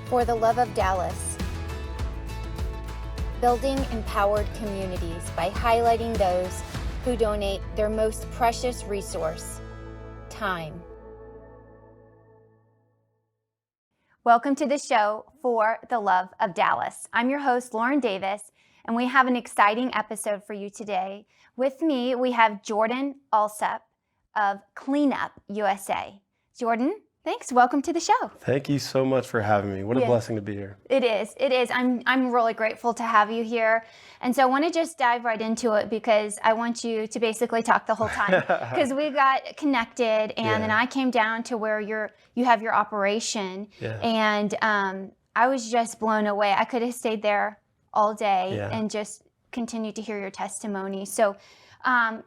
For the love of Dallas. Building empowered communities by highlighting those who donate their most precious resource, time. Welcome to the show, For the Love of Dallas. I'm your host, Lauren Davis, and we have an exciting episode for you today. With me, we have Jordan Allsup of Cleanup USA. Jordan, thanks. Welcome to the show. Thank you so much for having me. What a blessing to be here. It is. I'm really grateful to have you here. And so I want to just dive right into it because I want you to basically talk the whole time because we got connected and then I came down to where you have your operation and I was just blown away. I could have stayed there all day and just continued to hear your testimony. So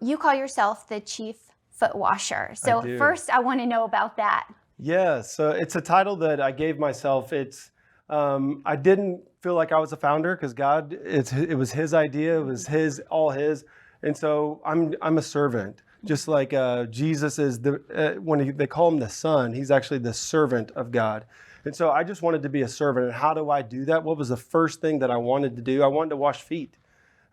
you call yourself the Chief Foot Washer. So first I want to know about that. Yeah, so it's a title that I gave myself. It's I didn't feel like I was a founder because God, it was His idea, it was all His, and so I'm a servant. Just like Jesus is they call Him the Son, He's actually the servant of God, and so I just wanted to be a servant. And how do I do that? What was the first thing that I wanted to do? I wanted to wash feet,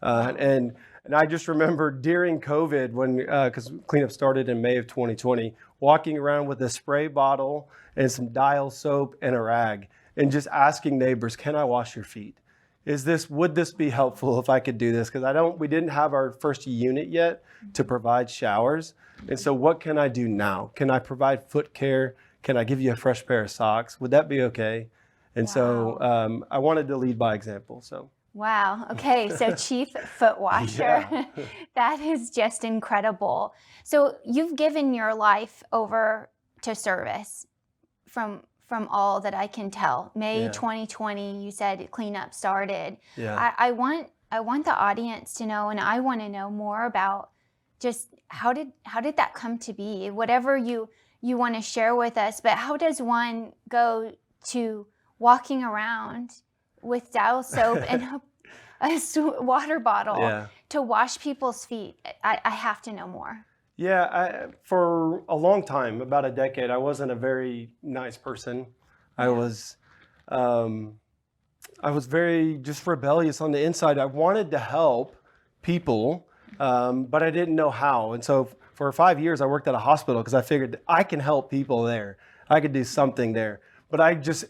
and I just remember during COVID when, because cleanup started in May of 2020, walking around with a spray bottle and some dial soap and a rag and just asking neighbors, can I wash your feet? Would this be helpful if I could do this? Because we didn't have our first unit yet to provide showers. And so what can I do now? Can I provide foot care? Can I give you a fresh pair of socks? Would that be okay? And so I wanted to lead by example, so. Wow. Okay. So Chief Foot Washer, that is just incredible. So you've given your life over to service from all that I can tell. May 2020, you said cleanup started. Yeah. I want the audience to know, and I want to know more about just how did that come to be? Whatever you want to share with us, but how does one go to walking around with dial soap and a water bottle to wash people's feet? I have to know more. Yeah, for a long time, about a decade, I wasn't a very nice person. I was very just rebellious on the inside. I wanted to help people, but I didn't know how. And so for 5 years, I worked at a hospital because I figured I can help people there. I could do something there. But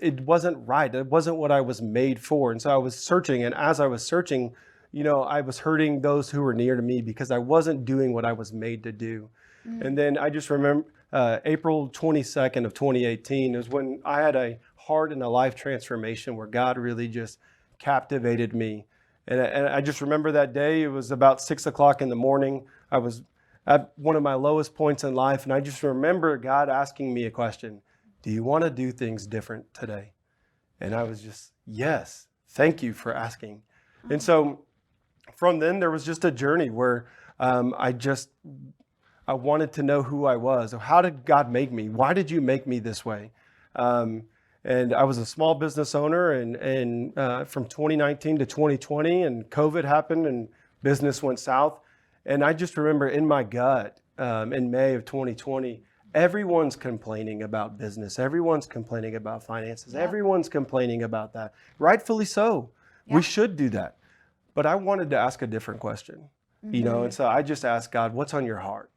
it wasn't right. It wasn't what I was made for. And so I was searching. And as I was searching, I was hurting those who were near to me because I wasn't doing what I was made to do. And then I just remember April 22nd of 2018 is when I had a heart and a life transformation where God really just captivated me. And I just remember that day. It was about 6 o'clock in the morning. I was at one of my lowest points in life. And I just remember God asking me a question. Do you want to do things different today? And I was just, yes, thank you for asking. And so from then there was just a journey where I wanted to know who I was. How did God make me? Why did you make me this way? And I was a small business owner and from 2019 to 2020 and COVID happened and business went south. And I just remember in my gut in May of 2020, everyone's complaining about business. Everyone's complaining about finances. Yep. Everyone's complaining about that. Rightfully so. Yep. We should do that. But I wanted to ask a different question, and so I just asked God, what's on your heart?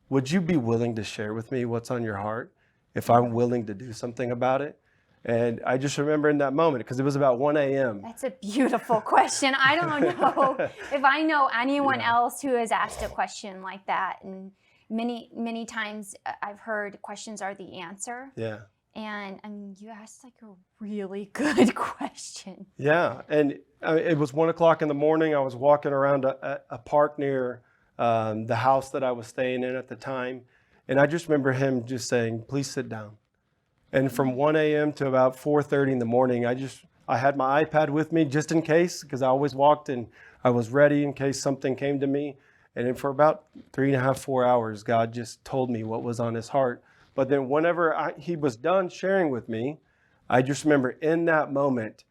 Would you be willing to share with me what's on your heart if I'm willing to do something about it? And I just remember in that moment, because it was about 1 a.m. That's a beautiful question. I don't know if I know anyone else who has asked a question like that. And many times I've heard questions are the answer. Yeah. And I mean, you asked like a really good question. Yeah. And it was 1 o'clock in the morning. I was walking around a park near the house that I was staying in at the time. And I just remember him just saying, please sit down. And from 1 a.m. to about 4:30 in the morning, I had my iPad with me just in case, because I always walked and I was ready in case something came to me. And then for about 3.5, 4 hours, God just told me what was on his heart. But then whenever he was done sharing with me, I just remember in that moment,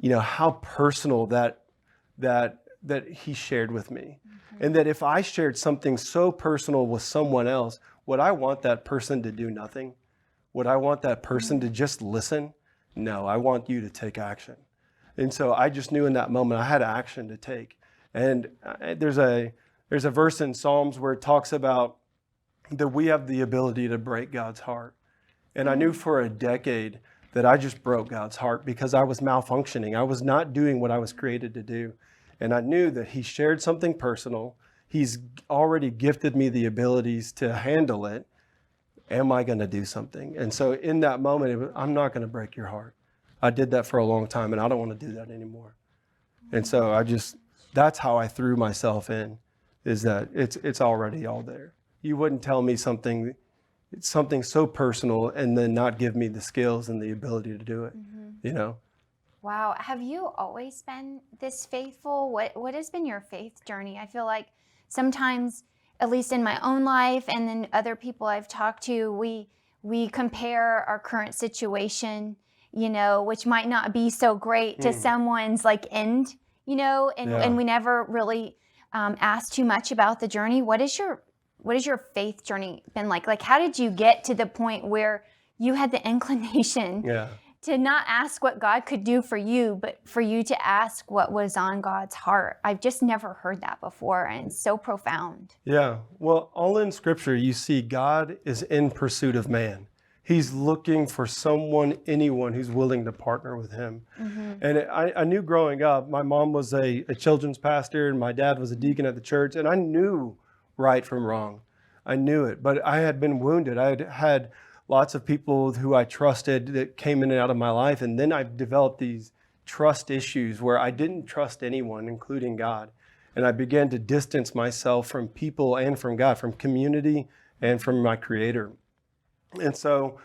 how personal that he shared with me. Mm-hmm. And that if I shared something so personal with someone else, would I want that person to do nothing? Would I want that person to just listen No, I want you to take action. And so I just knew in that moment I had action to take. And there's a verse in Psalms where it talks about that we have the ability to break God's heart. And I knew for a decade that I just broke God's heart because I was malfunctioning. I was not doing what I was created to do. And I knew that he shared something personal. He's already gifted me the abilities to handle it. Am I going to do something? And so in that moment, I'm not going to break your heart. I did that for a long time and I don't want to do that anymore. And so that's how I threw myself in, is that it's already all there. You wouldn't tell me something so personal and then not give me the skills and the ability to do it, you know? Wow. Have you always been this faithful? What has been your faith journey? I feel like sometimes, at least in my own life and then other people I've talked to, we compare our current situation, you know, which might not be so great to someone's like end, you know, and we never really ask too much about the journey. What is your faith journey been like? Like, how did you get to the point where you had the inclination to not ask what God could do for you, but for you to ask what was on God's heart? I've just never heard that before, and it's so profound. Yeah. Well, all in Scripture, you see God is in pursuit of man. He's looking for anyone who's willing to partner with him. And I knew growing up, my mom was a children's pastor and my dad was a deacon at the church, and I knew right from wrong. I knew it, but I had been wounded. I had lots of people who I trusted that came in and out of my life, and then I developed these trust issues where I didn't trust anyone, including God. And I began to distance myself from people and from God, from community and from my Creator. And so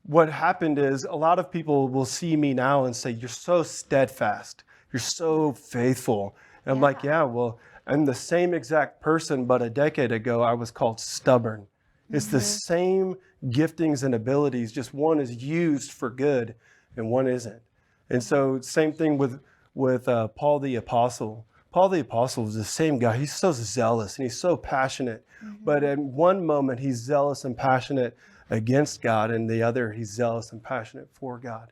what happened is a lot of people will see me now and say, "You're so steadfast. You're so faithful." And I'm like, yeah, well, I'm the same exact person, but a decade ago, I was called stubborn. It's the same giftings and abilities, just one is used for good and one isn't. And so same thing with Paul the Apostle. Paul the Apostle was the same guy. He's so zealous and he's so passionate. But in one moment, he's zealous and passionate against God, and the other, he's zealous and passionate for God.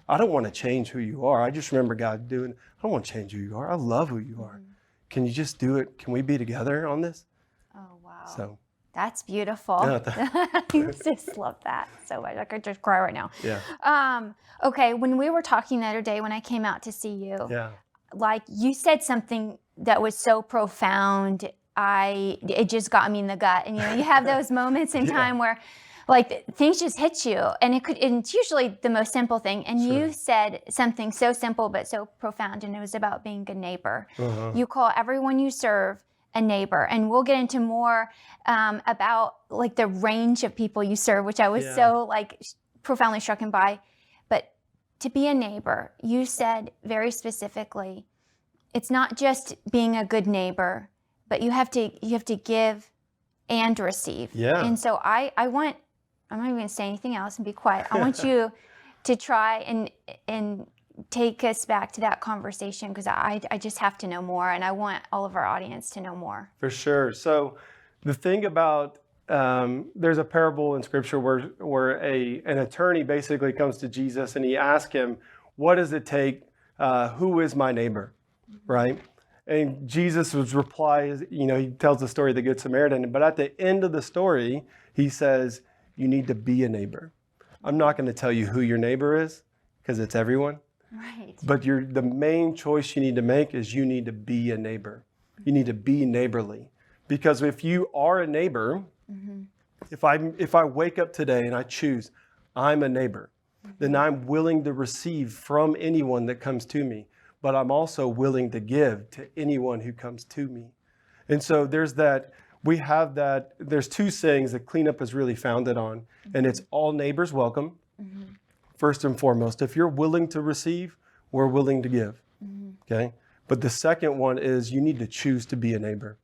I don't want to change who you are. I just remember God I don't want to change who you are. I love who you are. Can you just do it? Can we be together on this? Oh, wow. So that's beautiful. Yeah, I just love that so much. I could just cry right now. Yeah. Okay, when we were talking the other day when I came out to see you, like you said something that was so profound. It just got me in the gut. And you have those moments in time where like things just hit you, and it's usually the most simple thing. And you said something so simple but so profound, and it was about being a neighbor. You call everyone you serve a neighbor, and we'll get into more about like the range of people you serve, which I was so like profoundly struck by. But to be a neighbor, you said very specifically, it's not just being a good neighbor, but you have to give and receive. Yeah. And so I'm not even going to say anything else and be quiet. I want you to try and take us back to that conversation, because I just have to know more, and I want all of our audience to know more. For sure. So the thing about, there's a parable in Scripture where an attorney basically comes to Jesus and he asks him, "What does it take? Who is my neighbor?" Right? And Jesus' reply is, he tells the story of the Good Samaritan, but at the end of the story, he says, you need to be a neighbor. I'm not going to tell you who your neighbor is, because it's everyone. Right. But the main choice you need to make is you need to be a neighbor. You need to be neighborly. Because if you are a neighbor, if I wake up today and I choose, I'm a neighbor, then I'm willing to receive from anyone that comes to me. But I'm also willing to give to anyone who comes to me. And so there's two sayings that cleanup is really founded on, and it's all neighbors welcome. First and foremost, if you're willing to receive, we're willing to give. Okay. But the second one is you need to choose to be a neighbor.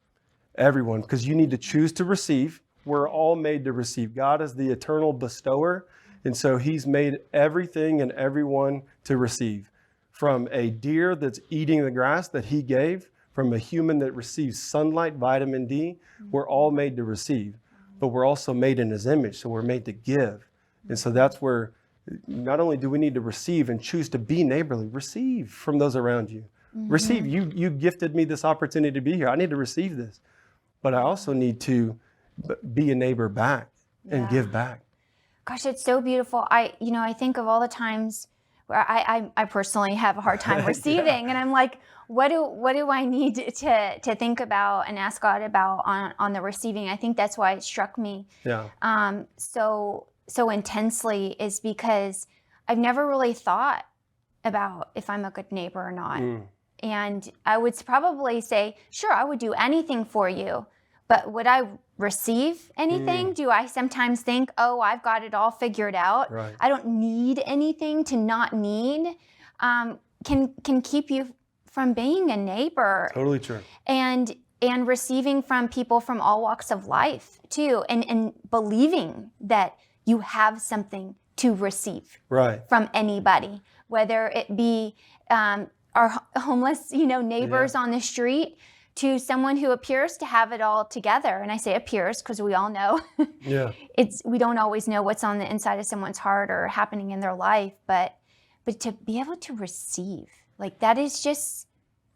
Everyone, because you need to choose to receive. We're all made to receive. God is the eternal bestower. And so he's made everything and everyone to receive. From a deer that's eating the grass that he gave, from a human that receives sunlight, vitamin D, we're all made to receive. But we're also made in his image, so we're made to give. And so that's where not only do we need to receive and choose to be neighborly, receive from those around you. Receive. You gifted me this opportunity to be here. I need to receive this. But I also need to be a neighbor back and give back. Gosh, it's so beautiful. I think of all the times where I personally have a hard time receiving, and I'm like, what do I need to think about and ask God about on the receiving? I think that's why it struck me so intensely, is because I've never really thought about if I'm a good neighbor or not. And I would probably say, sure, I would do anything for you, but would I receive anything? Do I sometimes think, oh, I've got it all figured out. Right. I don't need anything. To not need can keep you from being a neighbor. Totally true. And receiving from people from all walks of life too, and believing that you have something to receive from anybody, whether it be our homeless, neighbors on the street, to someone who appears to have it all together. And I say appears because we all know we don't always know what's on the inside of someone's heart or happening in their life, but to be able to receive, like, that is just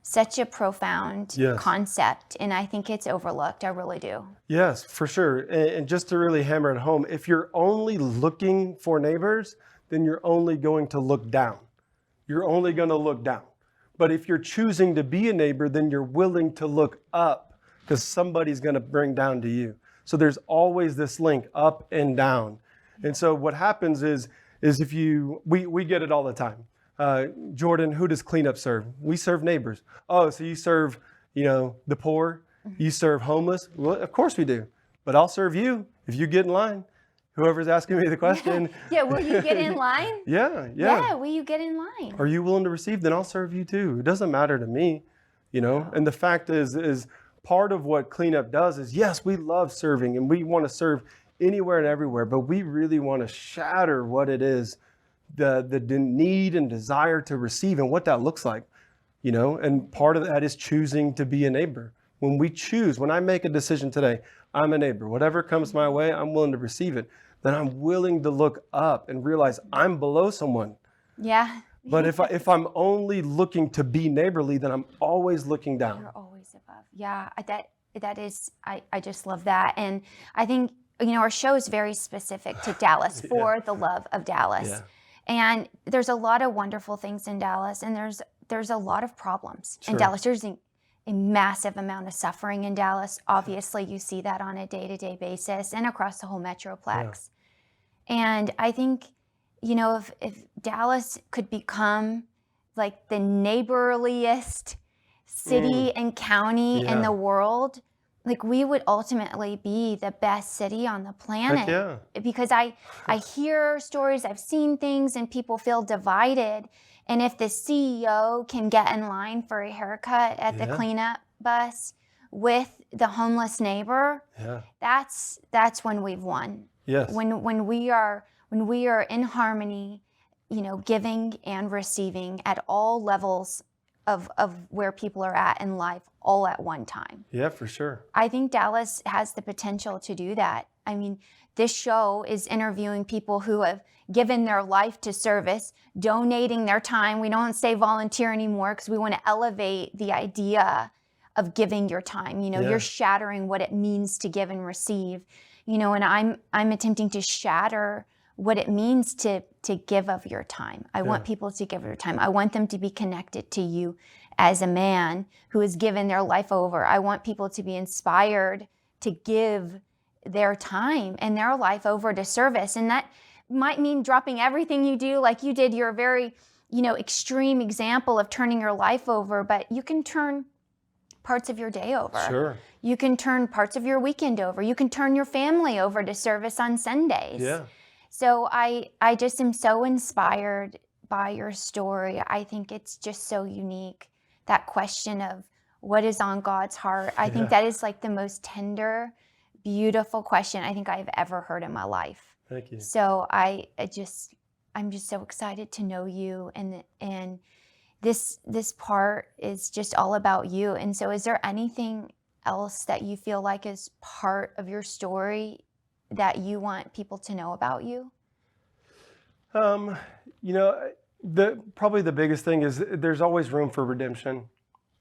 such a profound concept, and I think it's overlooked. I really do. Yes, for sure. And just to really hammer it home, if you're only looking for neighbors, then you're only going to look down. You're only going to look down. But if you're choosing to be a neighbor, then you're willing to look up, because somebody's going to bring down to you. So there's always this link up and down. And so what happens is if we get it all the time. Jordan, who does cleanup serve? We serve neighbors. Oh, so you serve, the poor? You serve homeless? Well, of course we do. But I'll serve you if you get in line. Whoever's asking me the question. Will you get in line? Yeah, will you get in line? Are you willing to receive? Then I'll serve you too. It doesn't matter to me, And the fact is part of what cleanup does is, yes, we love serving and we want to serve anywhere and everywhere, but we really want to shatter what it is, the need and desire to receive and what that looks like, And part of that is choosing to be a neighbor. When I make a decision today, I'm a neighbor. Whatever comes my way, I'm willing to receive it. Then I'm willing to look up and realize I'm below someone. Yeah. But if I'm only looking to be neighborly, then I'm always looking down. You're always above. Yeah, that is, I just love that. And I think, our show is very specific to Dallas for the love of Dallas. Yeah. And there's a lot of wonderful things in Dallas, and there's a lot of problems in Dallas. There's a massive amount of suffering in Dallas. Obviously, you see that on a day-to-day basis and across the whole Metroplex. And I think, if Dallas could become like the neighborliest city and county in the world, like, we would ultimately be the best city on the planet. Because I hear stories, I've seen things, and people feel divided. And if the CEO can get in line for a haircut at the cleanup bus with the homeless neighbor, that's when we've won. Yes. When we are in harmony, giving and receiving at all levels of where people are at in life, all at one time. Yeah, for sure. I think Dallas has the potential to do that. I mean, this show is interviewing people who have given their life to service, donating their time. We don't say volunteer anymore because we want to elevate the idea of giving your time. You're shattering what it means to give and receive. And I'm attempting to shatter what it means to give of your time. I want people to give their time. I want them to be connected to you as a man who has given their life over. I want people to be inspired to give their time and their life over to service. And that might mean dropping everything you do, like you did. You're a very, extreme example of turning your life over, but you can turn parts of your day over. Sure. You can turn parts of your weekend over. You can turn your family over to service on Sundays. Yeah. So I just am so inspired by your story. I think it's just so unique. That question of what is on God's heart. I think that is like the most tender, beautiful question I think I've ever heard in my life. Thank you. So I'm just so excited to know you, and this part is just all about you. And so is there anything else that you feel like is part of your story that you want people to know about you? You know, probably the biggest thing is there's always room for redemption.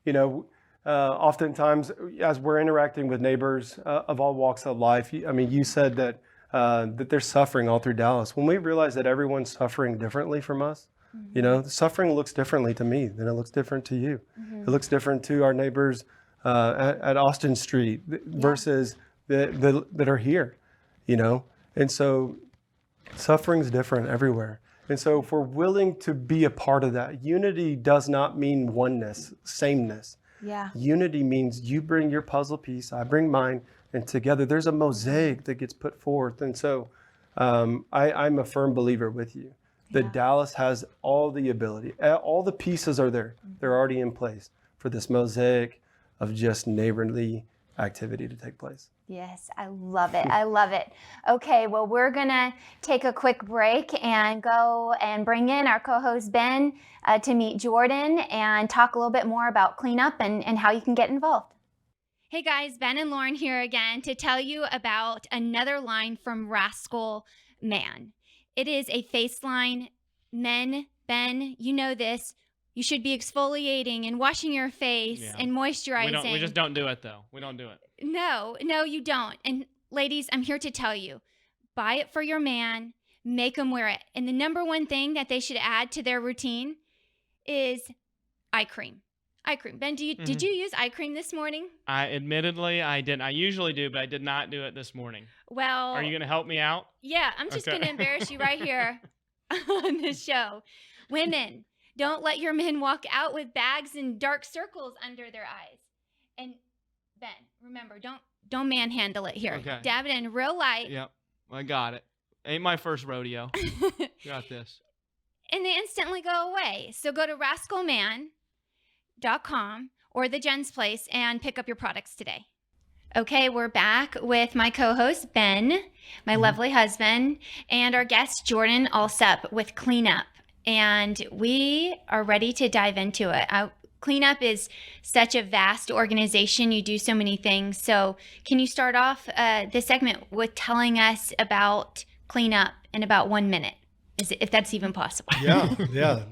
You know, oftentimes as we're interacting with neighbors of all walks of life, I mean, you said that that there's suffering all through Dallas. When we realize that everyone's suffering differently from us, you know, suffering looks differently to me than it looks different to you. It looks different to our neighbors at Austin Street versus that are here, you know. And so suffering's different everywhere. And so if we're willing to be a part of that, unity does not mean oneness, sameness. Yeah. Unity means you bring your puzzle piece, I bring mine, and together there's a mosaic that gets put forth. And so I'm a firm believer with you that Dallas has all the ability, all the pieces are there. They're already in place for this mosaic of just neighborly activity to take place. Yes, I love it. I love it. Okay, well, we're going to take a quick break and go and bring in our co-host Ben to meet Jordan and talk a little bit more about cleanup and how you can get involved. Hey guys, Ben and Lauren here again to tell you about another line from Rascal Man. It is a face line. Men, Ben, you know this. You should be exfoliating and washing your face and moisturizing. We just don't do it, though. We don't do it. No, you don't. And ladies, I'm here to tell you, buy it for your man, make him wear it. And the number one thing that they should add to their routine is eye cream. Eye cream. Ben, did you use eye cream this morning? Admittedly, I didn't. I usually do, but I did not do it this morning. Well, are you going to help me out? Yeah, I'm just going to embarrass you right here on this show. Women, don't let your men walk out with bags and dark circles under their eyes. And Ben, remember, don't manhandle it here. Okay. Dab it in real light. Yep, I got it. Ain't my first rodeo. Got this. And they instantly go away. So go to rascalman.com or the Jen's Place and pick up your products today. Okay, we're back with my co-host, Ben, my lovely husband, and our guest, Jordan Allsup with Cleanup. And we are ready to dive into it. Cleanup is such a vast organization. You do so many things. So can you start off this segment with telling us about Cleanup in about 1 minute, if that's even possible? Yeah.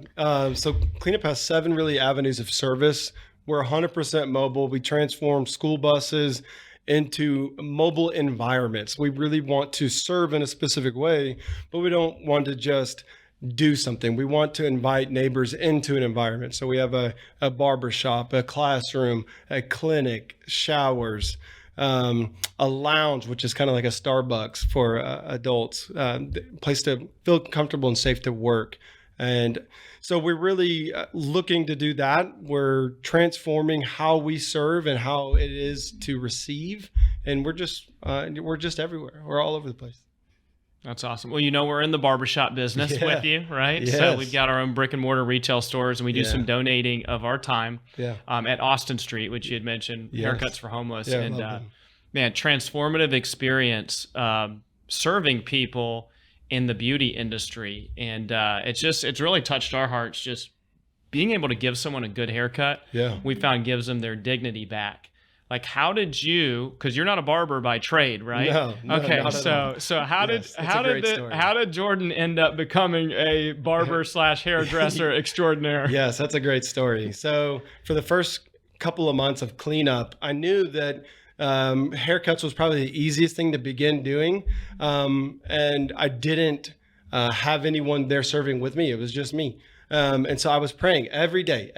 So Cleanup has 7 really avenues of service. We're 100% mobile. We transform school buses into mobile environments. We really want to serve in a specific way, but we don't want to just do something. We want to invite neighbors into an environment. So we have a barber shop, a classroom, a clinic, showers, a lounge, which is kind of like a Starbucks for adults, place to feel comfortable and safe to work. And so we're really looking to do that. We're transforming how we serve and how it is to receive. And we're just everywhere. We're all over the place. That's awesome. Well, we're in the barbershop business with you, right? Yes. So we've got our own brick and mortar retail stores, and we do some donating of our time at Austin Street, which you had mentioned, Haircuts for Homeless. Yeah, and man, transformative experience serving people in the beauty industry. And it's really touched our hearts. Just being able to give someone a good haircut, we found gives them their dignity back. Like, how did you? Because you're not a barber by trade, right? No. Okay, not at all. so how Yes, how did Jordan end up becoming a barber / hairdresser extraordinaire? Yes, that's a great story. So for the first couple of months of Cleanup, I knew that haircuts was probably the easiest thing to begin doing, and I didn't have anyone there serving with me. It was just me. And so I was praying every day,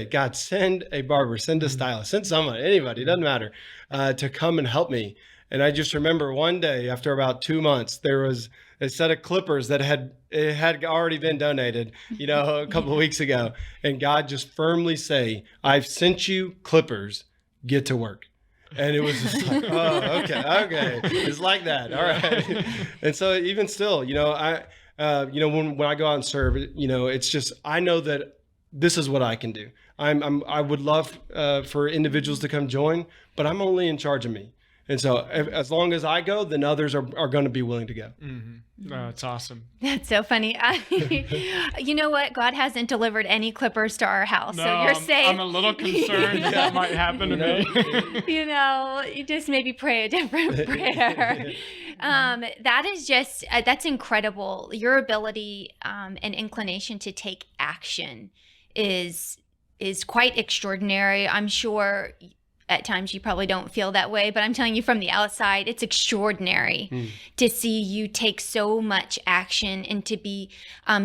God, send a barber, send a stylist, send someone, anybody, it doesn't matter, to come and help me. And I just remember one day after about 2 months, there was a set of clippers that had already been donated, a couple of weeks ago. And God just firmly say, I've sent you clippers, get to work. And it was just like, oh, okay. It's like that. All right. And so even still, when I go out and serve, it's just, I know that this is what I can do. I would love for individuals to come join, but I'm only in charge of me. And so as long as I go, then others are going to be willing to go. Mm-hmm. Oh, it's awesome. That's so funny. You know what? God hasn't delivered any clippers to our house. No, so you're safe. I'm a little concerned that might happen to me. You just maybe pray a different prayer. That is just that's incredible. Your ability and inclination to take action is quite extraordinary. I'm sure at times you probably don't feel that way, but I'm telling you from the outside, it's extraordinary to see you take so much action and to be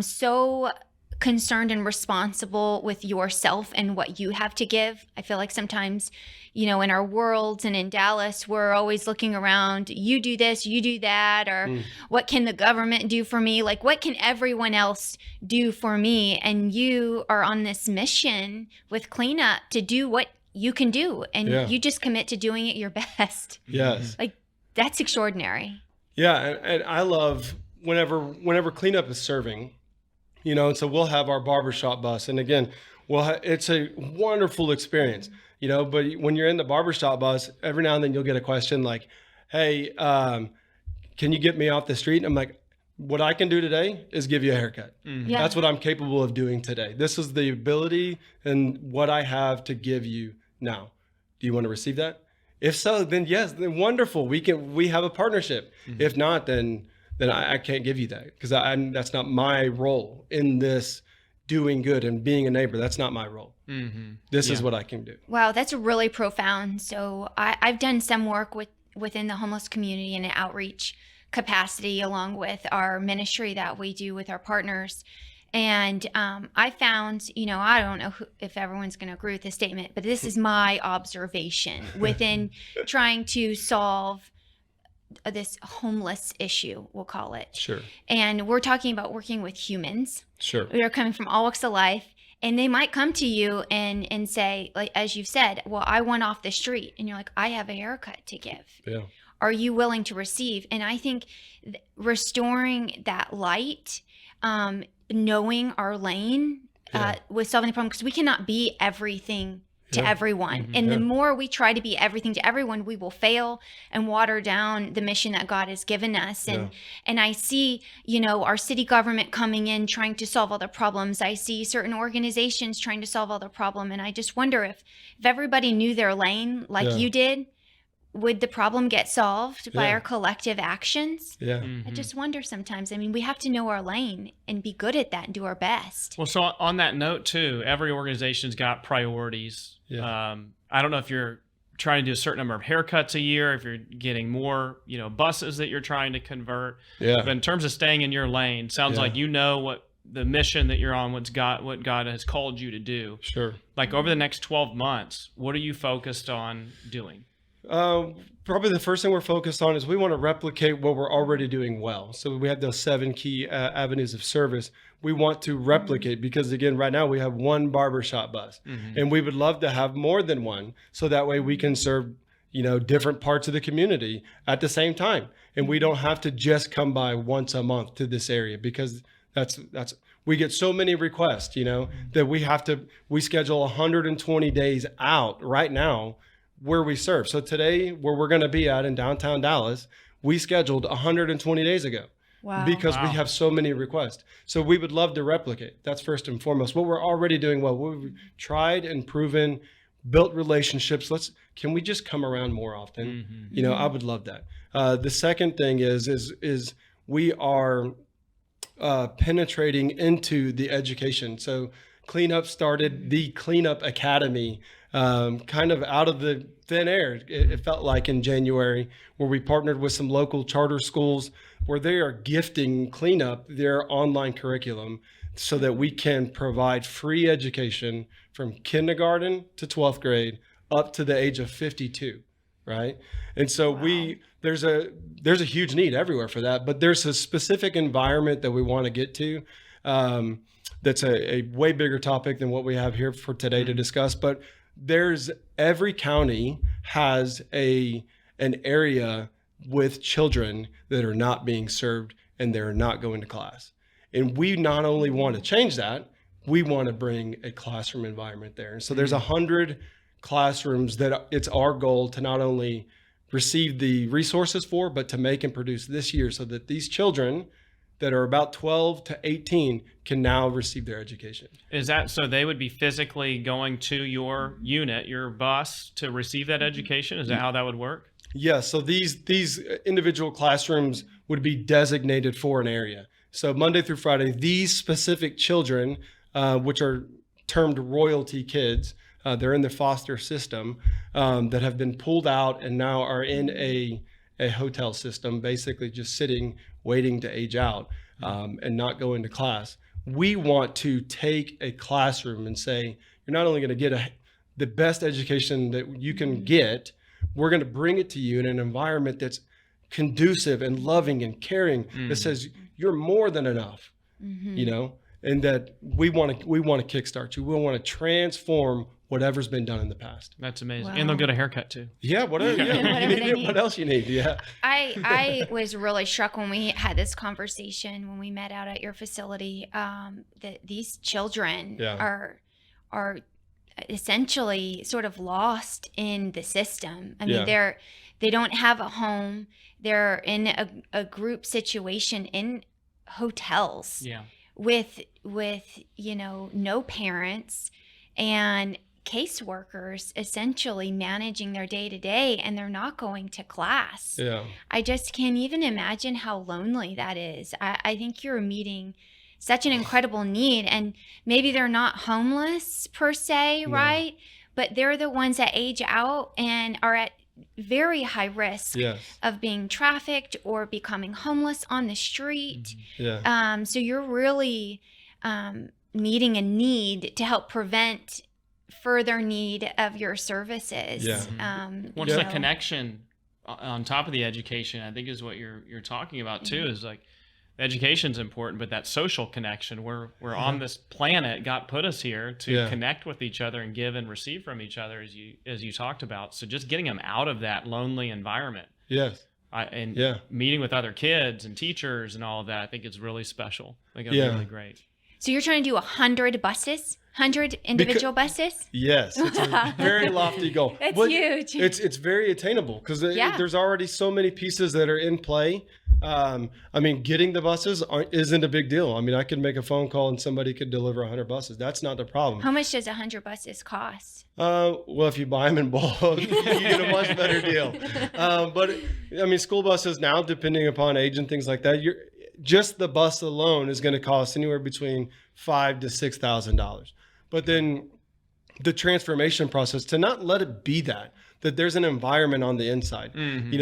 so concerned and responsible with yourself and what you have to give. I feel like sometimes, you know, in our worlds and in Dallas, we're always looking around, you do this, you do that, or what can the government do for me? Like, what can everyone else do for me? And you are on this mission with cleanup to do what you can do. And you just commit to doing it your best. Yes. Like, that's extraordinary. Yeah. And I love whenever cleanup is serving, you know, and so we'll have our barbershop bus. And again, it's a wonderful experience, you know, but when you're in the barbershop bus, every now and then you'll get a question like, hey, can you get me off the street? And I'm like, what I can do today is give you a haircut. Yeah. That's what I'm capable of doing today. This is the ability and what I have to give you now. Do you want to receive that? If so, then yes, then wonderful. We have a partnership. If not, then I can't give you that because that's not my role in this doing good and being a neighbor. That's not my role. This is what I can do. Wow, that's really profound. So I've done some work within the homeless community in an outreach capacity along with our ministry that we do with our partners. And I found, you know, I don't know if everyone's going to agree with this statement, but this is my observation within trying to solve this homeless issue, we'll call it. Sure. And we're talking about working with humans. Sure. They're coming from all walks of life. And they might come to you and say, like, as you've said, well, I want off the street. And you're like, I have a haircut to give. Yeah. Are you willing to receive? And I think restoring that light, knowing our lane with solving the problem, because we cannot be everything to everyone. And the more we try to be everything to everyone, we will fail and water down the mission that God has given us. And I see, you know, our city government coming in, trying to solve all the problems. I see certain organizations trying to solve all the problem. And I just wonder if everybody knew their lane like you did, would the problem get solved by our collective actions? Yeah. I just wonder sometimes. I mean, we have to know our lane and be good at that and do our best. Well, so on that note too, every organization's got priorities. Yeah. I don't know if you're trying to do a certain number of haircuts a year, if you're getting more, you know, buses that you're trying to convert. Yeah. But in terms of staying in your lane, sounds like you know what the mission that you're on, what God has called you to do. Sure. Like over the next 12 months, what are you focused on doing? Probably the first thing we're focused on is we want to replicate what we're already doing well. So we have those 7 key avenues of service. We want to replicate because, again, right now we have one barbershop bus, and we would love to have more than one, so that way we can serve, you know, different parts of the community at the same time, and we don't have to just come by once a month to this area because that's we get so many requests, you know, that we schedule 120 days out right now where we serve. So today, where we're going to be at in downtown Dallas, we scheduled 120 days ago. Wow. Because we have so many requests. So we would love to replicate. That's first and foremost. What we're already doing well, we've tried and proven, built relationships. Can we just come around more often? You know, I would love that. The second thing is we are penetrating into the education. So Cleanup started the Cleanup Academy, kind of out of the thin air. It felt like in January, where we partnered with some local charter schools where they are gifting Cleanup their online curriculum so that we can provide free education from kindergarten to 12th grade up to the age of 52, right? And so there's a huge need everywhere for that, but there's a specific environment that we want to get to. That's a way bigger topic than what we have here for today to discuss, but every county has an area with children that are not being served and they're not going to class. And we not only want to change that, we want to bring a classroom environment there. And so there's 100 classrooms that it's our goal to not only receive the resources for, but to make and produce this year so that these children that are about 12 to 18 can now receive their education. Is that so they would be physically going to your unit, your bus, to receive that education? Is that how that would work? Yeah, so these individual classrooms would be designated for an area. So Monday through Friday, these specific children, which are termed royalty kids, they're in the foster system, that have been pulled out and now are in a hotel system, basically just sitting, waiting to age out, and not go into class. We want to take a classroom and say, you're not only going to get the best education that you can get, we're going to bring it to you in an environment that's conducive and loving and caring, that says you're more than enough, you know, and that we want to kickstart you. We want to transform whatever's been done in the past. That's amazing. Wow. And they'll get a haircut too. Yeah, whatever. Yeah, Whatever they need. what else you need? Yeah. I was really struck when we had this conversation when we met out at your facility, that these children Yeah. are essentially sort of lost in the system. I mean, Yeah. they don't have a home. They're in a group situation in hotels Yeah. with no parents and caseworkers essentially managing their day to day, and they're not going to class. Yeah. I just can't even imagine how lonely that is. I think you're meeting such an incredible need, and maybe they're not homeless per se, No. right? But they're the ones that age out and are at very high risk Yes. of being trafficked or becoming homeless on the street. Yeah. So you're really meeting a need to help prevent further need of your services. Yeah. Well, you just the know. connection on top of the education, I think, is what you're talking about too. Is like education's important, but that social connection. We're on this planet. God put us here to connect with each other and give and receive from each other, as you talked about. So just getting them out of that lonely environment. Yes. And meeting with other kids and teachers and all of that, I think is really special. I think it's really great. So you're trying to do 100 buses, 100 individual buses? Yes, it's a very lofty goal. That's But huge. It's very attainable because there's already so many pieces that are in play. I mean, getting the buses isn't a big deal. I mean, I could make a phone call and somebody could deliver 100 buses. That's not the problem. How much does 100 buses cost? Well, if you buy them in bulk, you get a much better deal. But I mean, school buses now, depending upon age and things like that, just the bus alone is going to cost anywhere between $5,000 to $6,000. But then the transformation process, to not let it be that there's an environment on the inside,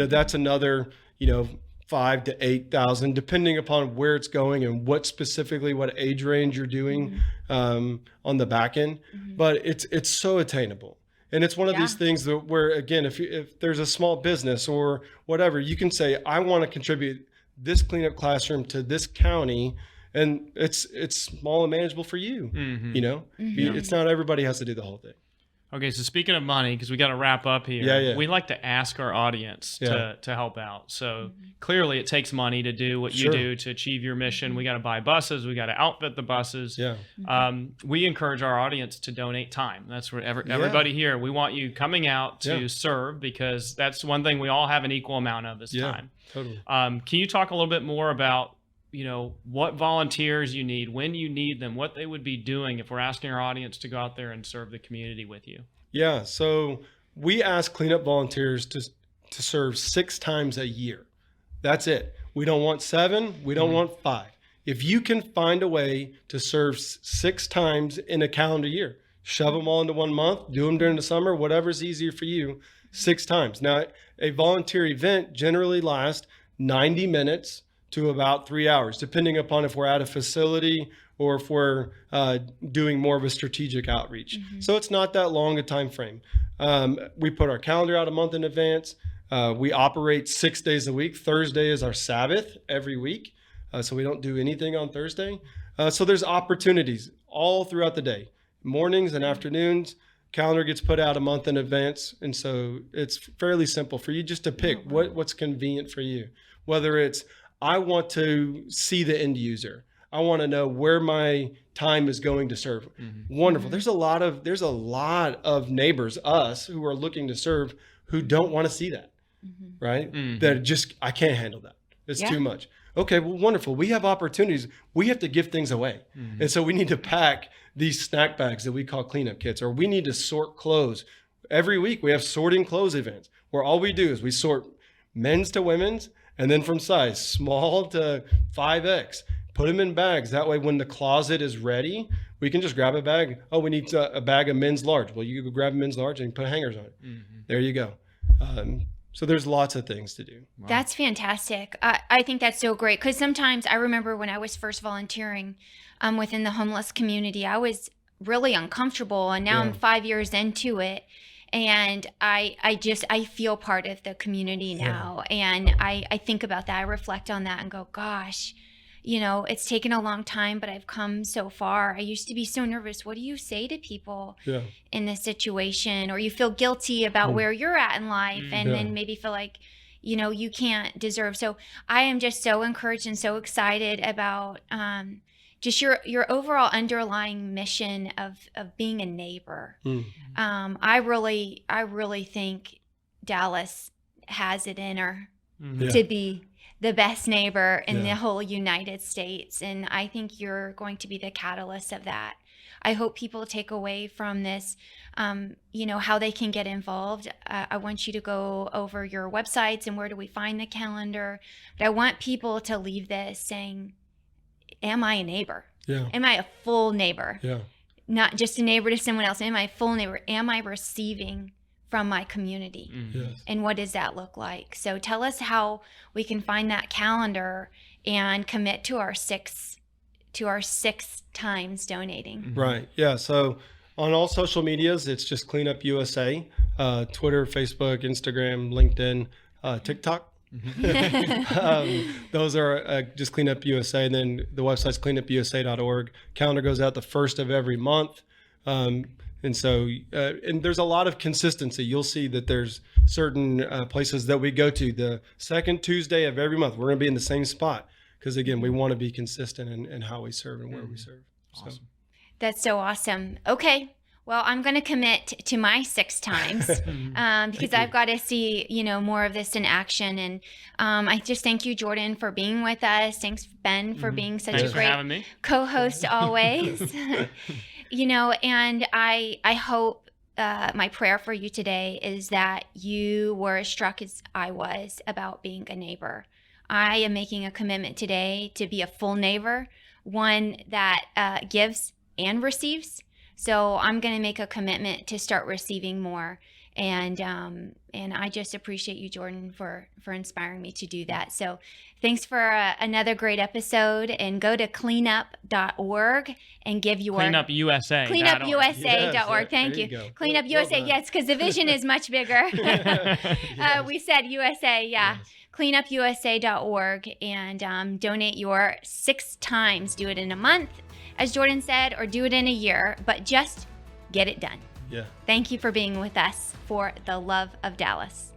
that's another, $5,000 to $8,000, depending upon where it's going and what age range you're doing on the back end. But it's so attainable. And it's one of these things that where, again, if there's a small business or whatever, you can say, I want to contribute this cleanup classroom to this county, and it's small and manageable for you. It's not everybody has to do the whole thing. Okay, so speaking of money, because we got to wrap up here, we like to ask our audience to help out. So clearly it takes money to do what you do to achieve your mission. We got to buy buses. We got to outfit the buses. We encourage our audience to donate time. That's where everybody here, we want you coming out to serve, because that's one thing we all have an equal amount of is time. Totally. Can you talk a little bit more about what volunteers you need, when you need them, what they would be doing if we're asking our audience to go out there and serve the community with you? Yeah, so we ask cleanup volunteers to serve 6 times a year. That's it. We don't want 7, we don't want 5. If you can find a way to serve 6 times in a calendar year, shove them all into 1 month, do them during the summer, whatever's easier for you, 6 times. Now, a volunteer event generally lasts 90 minutes to about 3 hours, depending upon if we're at a facility or if we're doing more of a strategic outreach. So it's not that long a time frame. We put our calendar out a month in advance. We operate 6 days a week. Thursday is our Sabbath every week, so we don't do anything on Thursday. So there's opportunities all throughout the day, mornings and afternoons. Calendar gets put out a month in advance, and so it's fairly simple for you just to pick what's convenient for you. Whether it's, I want to see the end user, I want to know where my time is going to serve. Wonderful. There's a lot of neighbors, us, who are looking to serve, who don't want to see that, right? That just, I can't handle that. It's too much. Okay, well, wonderful. We have opportunities. We have to give things away. And so we need to pack these snack bags that we call cleanup kits, or we need to sort clothes. Every week we have sorting clothes events. where all we do is we sort men's to women's, and then from size small to 5X, put them in bags. That way, when the closet is ready, we can just grab a bag. Oh, we need a bag of men's large. Well, you go grab a men's large and put hangers on it. There you go. So there's lots of things to do. Wow. That's fantastic. I think that's so great, because sometimes I remember when I was first volunteering within the homeless community, I was really uncomfortable, and now I'm 5 years into it, and I feel part of the community now, and I think about that, I reflect on that and go, gosh, you know, it's taken a long time, but I've come so far. I used to be so nervous. What do you say to people in this situation? Or you feel guilty about where you're at in life, and then maybe feel like, you know, you can't deserve. So I am just so encouraged and so excited about just your overall underlying mission of being a neighbor. I really think Dallas has it in her to be the best neighbor in the whole United States. And I think you're going to be the catalyst of that. I hope people take away from this, you know, how they can get involved. I want you to go over your websites and where do we find the calendar. But I want people to leave this saying, am I a neighbor? Am I a full neighbor? Not just a neighbor to someone else. Am I a full neighbor? Am I receiving from my community? And what does that look like? So tell us how we can find that calendar and commit to our six times donating. Right. Yeah. So on all social medias, it's just Cleanup USA, Twitter, Facebook, Instagram, LinkedIn, TikTok. Those are just Cleanup USA. And then the website's cleanupusa.org. Calendar goes out the first of every month. And so, and there's a lot of consistency. You'll see that there's certain places that we go to the second Tuesday of every month. We're going to be in the same spot because, again, we want to be consistent in how we serve and where we serve. Awesome. So. That's so awesome. Okay. Well, I'm going to commit to my 6 times because I've got to see, you know, more of this in action. And I just thank you, Jordan, for being with us. Thanks, Ben, for being such Thanks a for great having me. co-host always. You know, and I hope my prayer for you today is that you were as struck as I was about being a neighbor. I am making a commitment today to be a full neighbor, one that gives and receives. So I'm going to make a commitment to start receiving more. And I just appreciate you, Jordan, for inspiring me to do that. So thanks for another great episode, and go to cleanup.org and give your CleanupUSA. cleanupusa.org. Thank you. Go. Cleanup Well USA. done. Yes, because the vision is much bigger. We said USA. Yeah. Yes. Cleanupusa.org and donate your 6 times. Do it in a month, as Jordan said, or do it in a year, but just get it done. Yeah. Thank you for being with us for the love of Dallas.